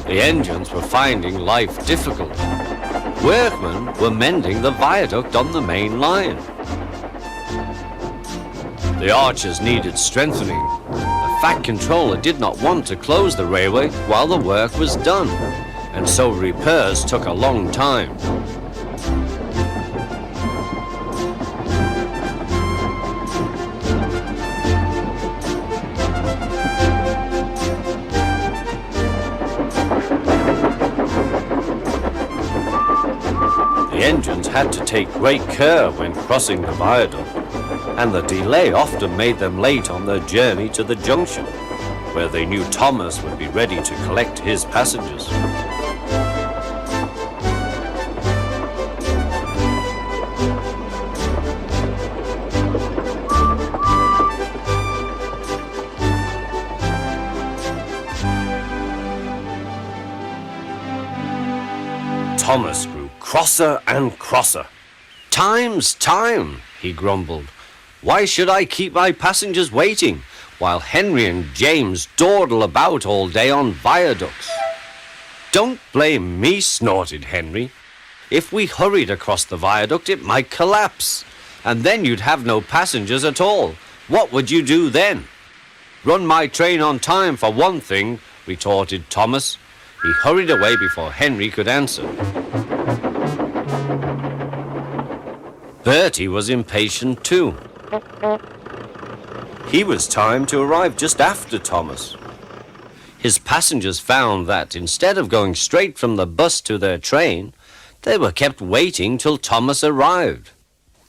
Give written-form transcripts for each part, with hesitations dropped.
The engines were finding life difficult. Workmen were mending the viaduct on the main line. The arches needed strengthening. The Fat Controller did not want to close the railway while the work was done, and so repairs took a long time. The engines had to take great care when crossing the viaduct, and the delay often made them late on their journey to the junction, where they knew Thomas would be ready to collect his passengers. Thomas grew crosser and crosser. "Time's time," he grumbled. "Why should I keep my passengers waiting while Henry and James dawdle about all day on viaducts?" "Don't blame me," snorted Henry. "If we hurried across the viaduct, it might collapse, and then you'd have no passengers at all. What would you do then?" "Run my train on time for one thing," retorted Thomas. He hurried away before Henry could answer. Bertie was impatient too. He was timed to arrive just after Thomas. His passengers found that instead of going straight from the bus to their train, they were kept waiting till Thomas arrived.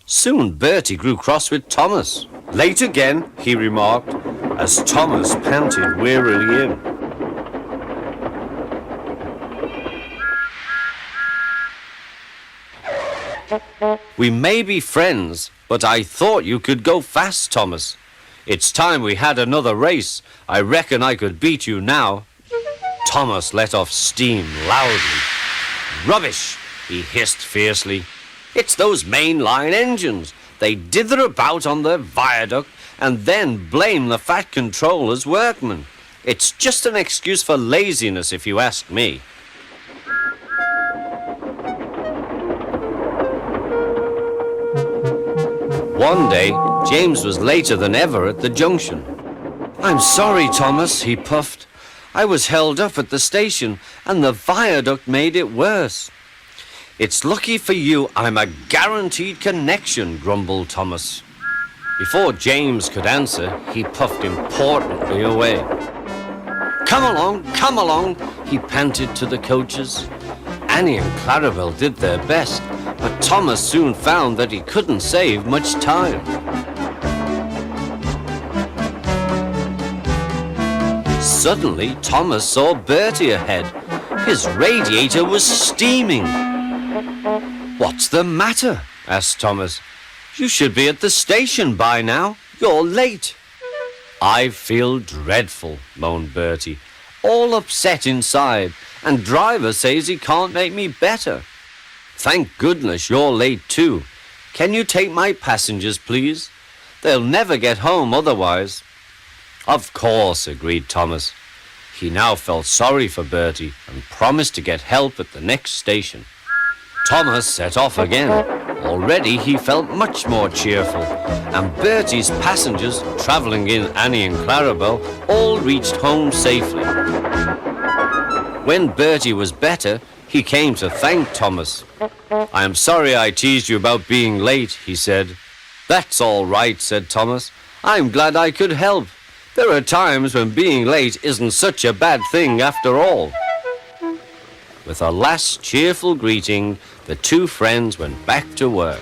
Soon Bertie grew cross with Thomas. "Late again," he remarked, as Thomas panted wearily in. "We may be friends, but I thought you could go fast, Thomas. It's time we had another race. I reckon I could beat you now." Thomas let off steam loudly. "Rubbish," he hissed fiercely. "It's those mainline engines. They dither about on their viaduct and then blame the Fat Controller's workmen. It's just an excuse for laziness, if you ask me." One day, James was later than ever at the junction. "I'm sorry, Thomas," he puffed. "I was held up at the station, and the viaduct made it worse." "It's lucky for you I'm a guaranteed connection," grumbled Thomas. Before James could answer, he puffed importantly away. Come along," he panted to the coaches. Annie and Plarail did their best, but Thomas soon found that he couldn't save much time. Suddenly, Thomas saw Bertie ahead. His radiator was steaming. "What's the matter?" asked Thomas. "You should be at the station by now. You're late." "I feel dreadful," moaned Bertie. "All upset inside, and driver says he can't make me better." "Thank goodness you're late too. Can you take my passengers, please? They'll never get home otherwise." "Of course," agreed Thomas. He now felt sorry for Bertie and promised to get help at the next station. Thomas set off again. Already he felt much more cheerful, and Bertie's passengers, travelling in Annie and Plarail, all reached home safely. When Bertie was better, he came to thank Thomas. "I am sorry I teased you about being late," he said. "That's all right," said Thomas. "I'm glad I could help. There are times when being late isn't such a bad thing after all." With a last cheerful greeting, the two friends went back to work.